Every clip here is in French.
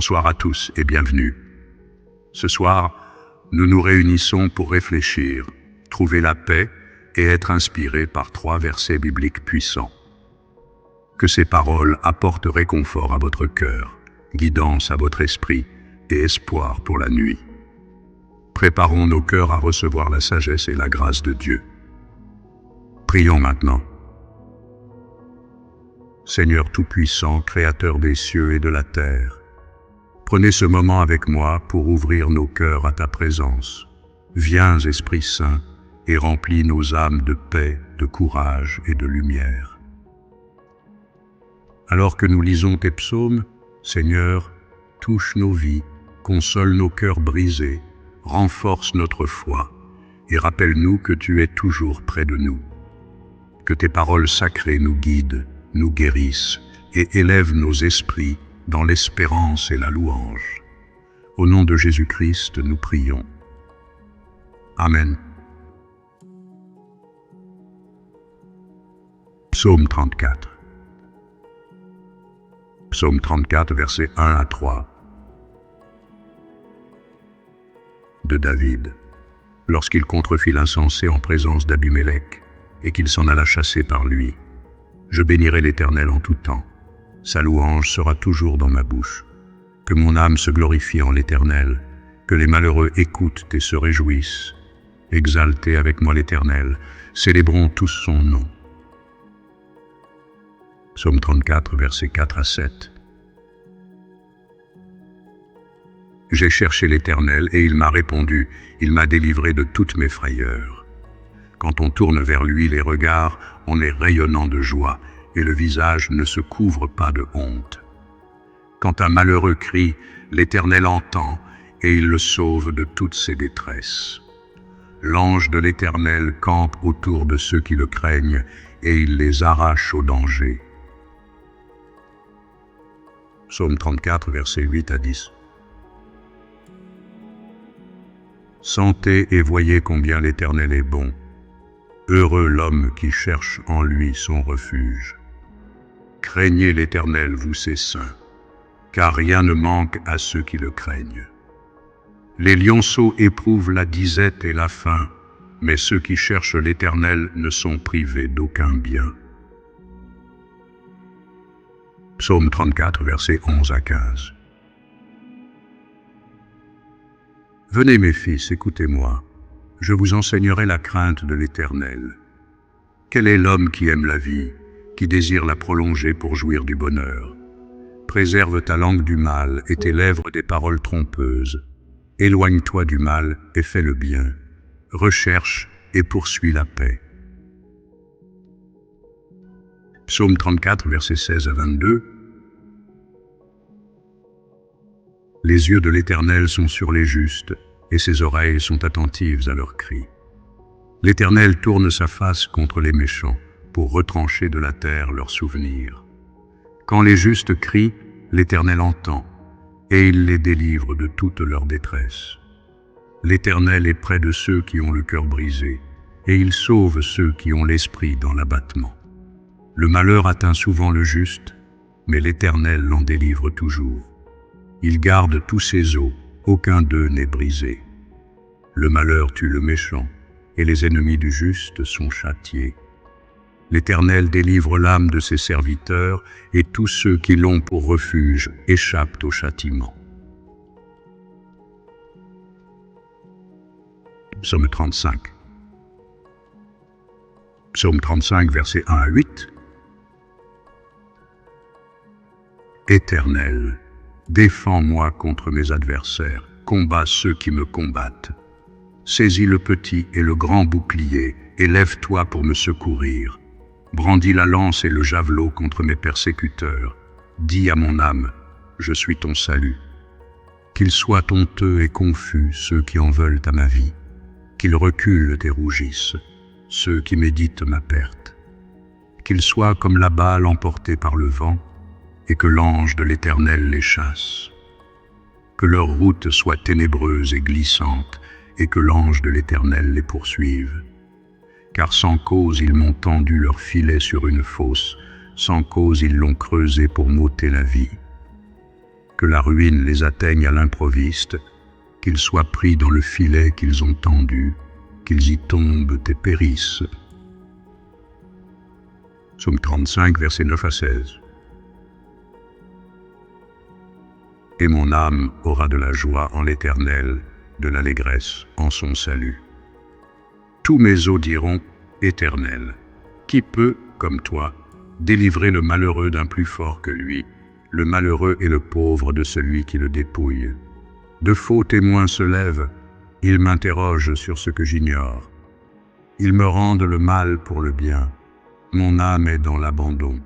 Bonsoir à tous et bienvenue. Ce soir, nous nous réunissons pour réfléchir, trouver la paix et être inspirés par 3 versets bibliques puissants. Que ces paroles apportent réconfort à votre cœur, guidance à votre esprit et espoir pour la nuit. Préparons nos cœurs à recevoir la sagesse et la grâce de Dieu. Prions maintenant. Seigneur Tout-Puissant, Créateur des cieux et de la terre, prenez ce moment avec moi pour ouvrir nos cœurs à ta présence. Viens, Esprit Saint, et remplis nos âmes de paix, de courage et de lumière. Alors que nous lisons tes psaumes, Seigneur, touche nos vies, console nos cœurs brisés, renforce notre foi et rappelle-nous que tu es toujours près de nous. Que tes paroles sacrées nous guident, nous guérissent et élèvent nos esprits dans l'espérance et la louange. Au nom de Jésus-Christ, nous prions. Amen. Psaume 34. Psaume 34, versets 1 à 3. De David. Lorsqu'il contrefit l'insensé en présence d'Abimélec, et qu'il s'en alla chasser par lui, je bénirai l'Éternel en tout temps. Sa louange sera toujours dans ma bouche. Que mon âme se glorifie en l'Éternel, que les malheureux écoutent et se réjouissent. Exaltez avec moi l'Éternel, célébrons tous son nom. Psaume 34, versets 4 à 7. J'ai cherché l'Éternel et il m'a répondu, il m'a délivré de toutes mes frayeurs. Quand on tourne vers lui les regards, on est rayonnant de joie et le visage ne se couvre pas de honte. Quand un malheureux crie, l'Éternel entend et il le sauve de toutes ses détresses. L'ange de l'Éternel campe autour de ceux qui le craignent et il les arrache au danger. Psaume 34, versets 8 à 10. Sentez et voyez combien l'Éternel est bon. Heureux l'homme qui cherche en lui son refuge. Craignez l'Éternel, vous ses saints, car rien ne manque à ceux qui le craignent. Les lionceaux éprouvent la disette et la faim, mais ceux qui cherchent l'Éternel ne sont privés d'aucun bien. Psaume 34, versets 11 à 15. Venez mes fils, écoutez-moi, je vous enseignerai la crainte de l'Éternel. Quel est l'homme qui aime la vie, qui désire la prolonger pour jouir du bonheur? Préserve ta langue du mal et tes lèvres des paroles trompeuses. Éloigne-toi du mal et fais le bien. Recherche et poursuis la paix. Psaume 34, versets 16 à 22. Les yeux de l'Éternel sont sur les justes, et ses oreilles sont attentives à leurs cris. L'Éternel tourne sa face contre les méchants, pour retrancher de la terre leurs souvenirs. Quand les justes crient, l'Éternel entend, et il les délivre de toute leur détresse. L'Éternel est près de ceux qui ont le cœur brisé, et il sauve ceux qui ont l'esprit dans l'abattement. Le malheur atteint souvent le juste, mais l'Éternel l'en délivre toujours. Il garde tous ses os, aucun d'eux n'est brisé. Le malheur tue le méchant, et les ennemis du juste sont châtiés. L'Éternel délivre l'âme de ses serviteurs, et tous ceux qui l'ont pour refuge échappent au châtiment. Psaume 35. Psaume 35, versets 1 à 8. Éternel, défends-moi contre mes adversaires, combats ceux qui me combattent. Saisis le petit et le grand bouclier, et lève-toi pour me secourir. Brandis la lance et le javelot contre mes persécuteurs. Dis à mon âme, je suis ton salut. Qu'ils soient honteux et confus ceux qui en veulent à ma vie. Qu'ils reculent et rougissent, ceux qui méditent ma perte. Qu'ils soient comme la balle emportée par le vent, et que l'ange de l'Éternel les chasse. Que leur route soit ténébreuse et glissante, et que l'ange de l'Éternel les poursuive. Car sans cause ils m'ont tendu leur filet sur une fosse, sans cause ils l'ont creusé pour m'ôter la vie. que la ruine les atteigne à l'improviste, qu'ils soient pris dans le filet qu'ils ont tendu, qu'ils y tombent et périssent. Psaume 35, versets 9 à 16. Et mon âme aura de la joie en l'Éternel, de l'allégresse en son salut. Tous mes os diront, Éternel, qui peut, comme toi, délivrer le malheureux d'un plus fort que lui, le malheureux et le pauvre de celui qui le dépouille. De faux témoins se lèvent, ils m'interrogent sur ce que j'ignore. Ils me rendent le mal pour le bien, mon âme est dans l'abandon.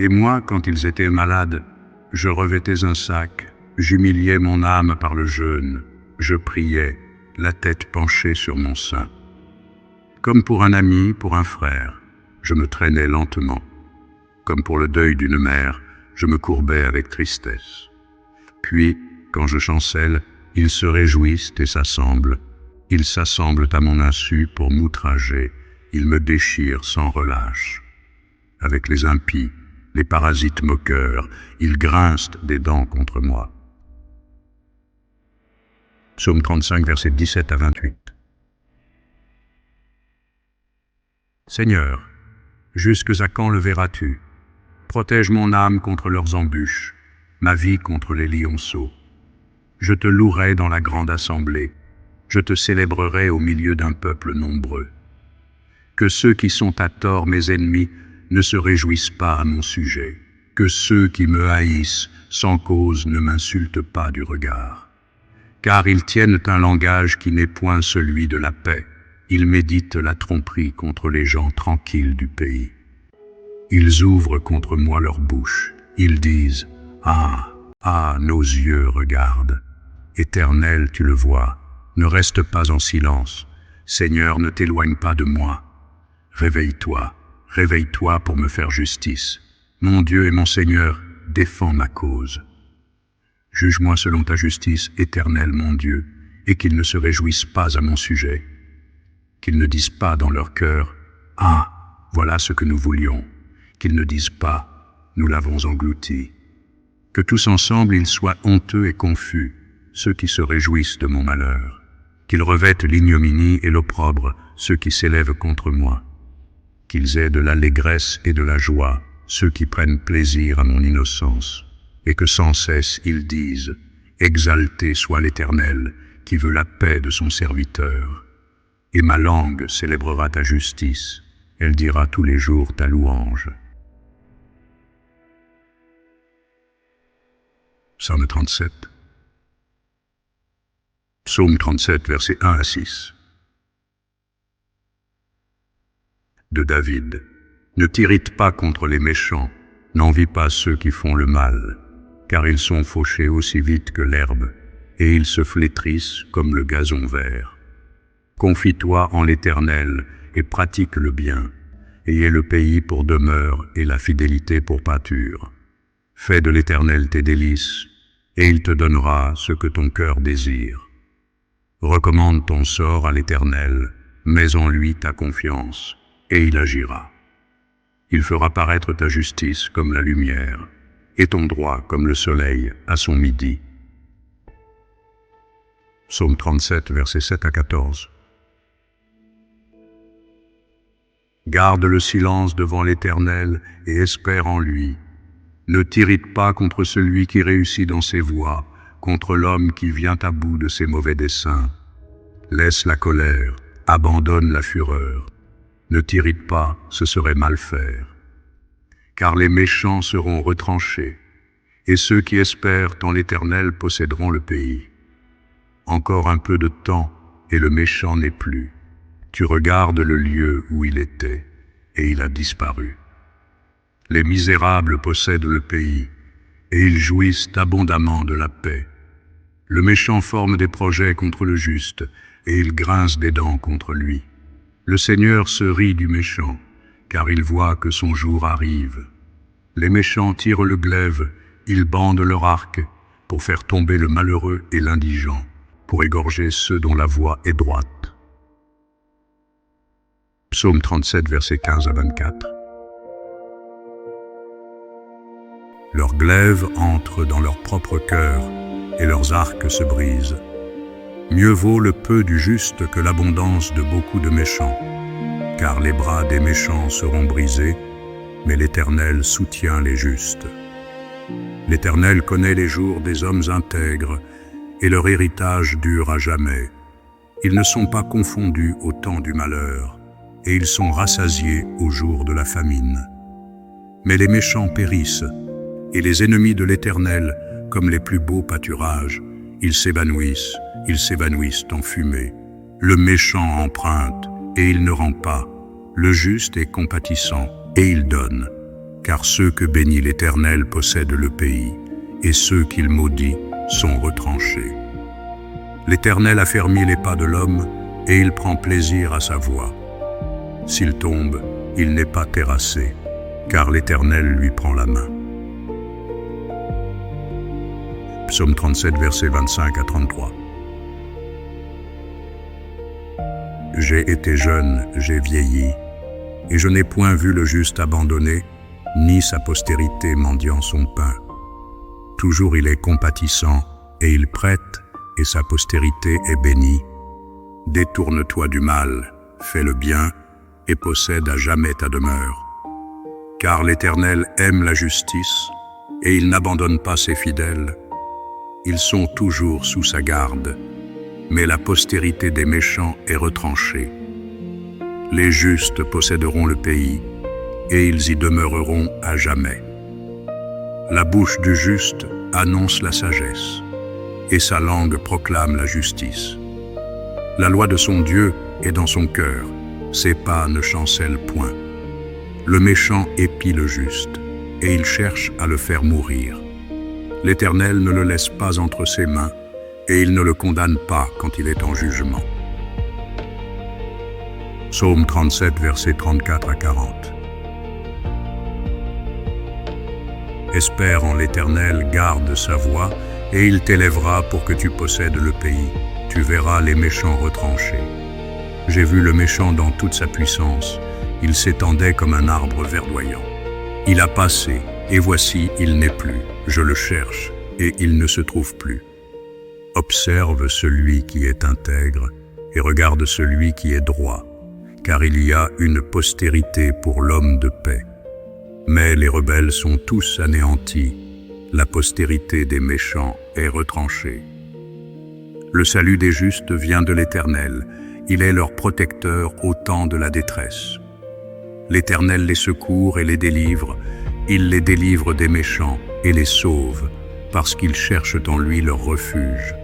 Et moi, quand ils étaient malades, je revêtais un sac, j'humiliais mon âme par le jeûne, je priais, la tête penchée sur mon sein. Comme pour un ami, pour un frère, je me traînais lentement. Comme pour le deuil d'une mère, je me courbais avec tristesse. Puis, quand je chancelle, ils se réjouissent et s'assemblent. Ils s'assemblent à mon insu pour m'outrager. Ils me déchirent sans relâche. Avec les impies, les parasites moqueurs, ils grincent des dents contre moi. Psaume 35, versets 17 à 28. Seigneur, jusques à quand le verras-tu? Protège mon âme contre leurs embûches, ma vie contre les lionceaux. Je te louerai dans la grande assemblée, je te célébrerai au milieu d'un peuple nombreux. Que ceux qui sont à tort mes ennemis ne se réjouissent pas à mon sujet, que ceux qui me haïssent sans cause ne m'insultent pas du regard. Car ils tiennent un langage qui n'est point celui de la paix, ils méditent la tromperie contre les gens tranquilles du pays. Ils ouvrent contre moi leur bouche, ils disent « Ah, nos yeux regardent. Éternel, tu le vois, ne reste pas en silence. Seigneur, ne t'éloigne pas de moi. Réveille-toi, réveille-toi pour me faire justice. Mon Dieu et mon Seigneur, défends ma cause. Juge-moi selon ta justice, Éternel mon Dieu, et qu'ils ne se réjouissent pas à mon sujet. Qu'ils ne disent pas dans leur cœur « Ah, voilà ce que nous voulions ». Qu'ils ne disent pas « Nous l'avons englouti ». Que tous ensemble ils soient honteux et confus, ceux qui se réjouissent de mon malheur. Qu'ils revêtent l'ignominie et l'opprobre, ceux qui s'élèvent contre moi. Qu'ils aient de l'allégresse et de la joie, ceux qui prennent plaisir à mon innocence. Et que sans cesse ils disent « Exalté soit l'Éternel, qui veut la paix de son serviteur. » Et ma langue célébrera ta justice, elle dira tous les jours ta louange. Psaume 37. Psaume 37, versets 1 à 6. De David. Ne t'irrite pas contre les méchants, n'envie pas ceux qui font le mal, car ils sont fauchés aussi vite que l'herbe, et ils se flétrissent comme le gazon vert. Confie-toi en l'Éternel et pratique le bien. Ayez le pays pour demeure et la fidélité pour pâture. Fais de l'Éternel tes délices, et il te donnera ce que ton cœur désire. Recommande ton sort à l'Éternel, mets en lui ta confiance, et il agira. Il fera paraître ta justice comme la lumière, et ton droit comme le soleil à son midi. Psaume 37, versets 7 à 14. Garde le silence devant l'Éternel et espère en lui. Ne t'irrite pas contre celui qui réussit dans ses voies, contre l'homme qui vient à bout de ses mauvais desseins. Laisse la colère, abandonne la fureur. Ne t'irrite pas, ce serait mal faire. Car les méchants seront retranchés, et ceux qui espèrent en l'Éternel posséderont le pays. Encore un peu de temps, et le méchant n'est plus. Tu regardes le lieu où il était, et il a disparu. Les misérables possèdent le pays, et ils jouissent abondamment de la paix. Le méchant forme des projets contre le juste, et il grince des dents contre lui. Le Seigneur se rit du méchant, car il voit que son jour arrive. Les méchants tirent le glaive, ils bandent leur arc, pour faire tomber le malheureux et l'indigent, pour égorger ceux dont la voie est droite. Psaume 37, versets 15 à 24. Leurs glaives entrent dans leur propre cœur, et leurs arcs se brisent. Mieux vaut le peu du juste que l'abondance de beaucoup de méchants, car les bras des méchants seront brisés, mais l'Éternel soutient les justes. L'Éternel connaît les jours des hommes intègres, et leur héritage dure à jamais. Ils ne sont pas confondus au temps du malheur, et ils sont rassasiés au jour de la famine. Mais les méchants périssent, et les ennemis de l'Éternel, comme les plus beaux pâturages, ils s'évanouissent en fumée. Le méchant emprunte, et il ne rend pas. Le juste est compatissant, et il donne. Car ceux que bénit l'Éternel possèdent le pays, et ceux qu'il maudit sont retranchés. L'Éternel affermit les pas de l'homme, et il prend plaisir à sa voie. S'il tombe, il n'est pas terrassé, car l'Éternel lui prend la main. Psaume 37, versets 25 à 33. J'ai été jeune, j'ai vieilli, et je n'ai point vu le juste abandonné, ni sa postérité mendiant son pain. Toujours il est compatissant, et il prête, et sa postérité est bénie. Détourne-toi du mal, fais le bien, et possède à jamais ta demeure. Car l'Éternel aime la justice, et il n'abandonne pas ses fidèles. Ils sont toujours sous sa garde, mais la postérité des méchants est retranchée. Les justes posséderont le pays, et ils y demeureront à jamais. La bouche du juste annonce la sagesse, et sa langue proclame la justice. La loi de son Dieu est dans son cœur, ses pas ne chancellent point. Le méchant épie le juste, et il cherche à le faire mourir. L'Éternel ne le laisse pas entre ses mains, et il ne le condamne pas quand il est en jugement. Psaume 37, versets 34 à 40. Espère en l'Éternel, garde sa voie, et il t'élèvera pour que tu possèdes le pays. Tu verras les méchants retranchés. J'ai vu le méchant dans toute sa puissance. Il s'étendait comme un arbre verdoyant. Il a passé, et voici, il n'est plus. Je le cherche, et il ne se trouve plus. Observe celui qui est intègre, et regarde celui qui est droit, car il y a une postérité pour l'homme de paix. Mais les rebelles sont tous anéantis, la postérité des méchants est retranchée. Le salut des justes vient de l'Éternel, il est leur protecteur au temps de la détresse. L'Éternel les secourt et les délivre, il les délivre des méchants et les sauve, parce qu'ils cherchent en lui leur refuge.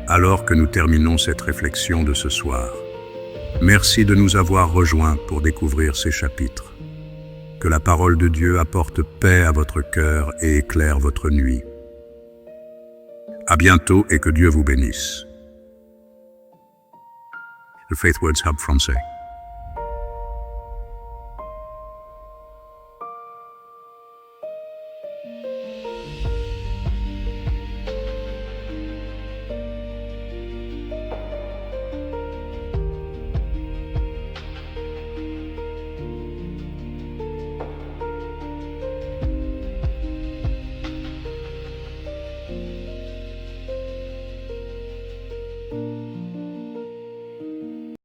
Alors que nous terminons cette réflexion de ce soir, merci de nous avoir rejoints pour découvrir ces chapitres. Que la parole de Dieu apporte paix à votre cœur et éclaire votre nuit. À bientôt et que Dieu vous bénisse. Le Faith Words Hub français.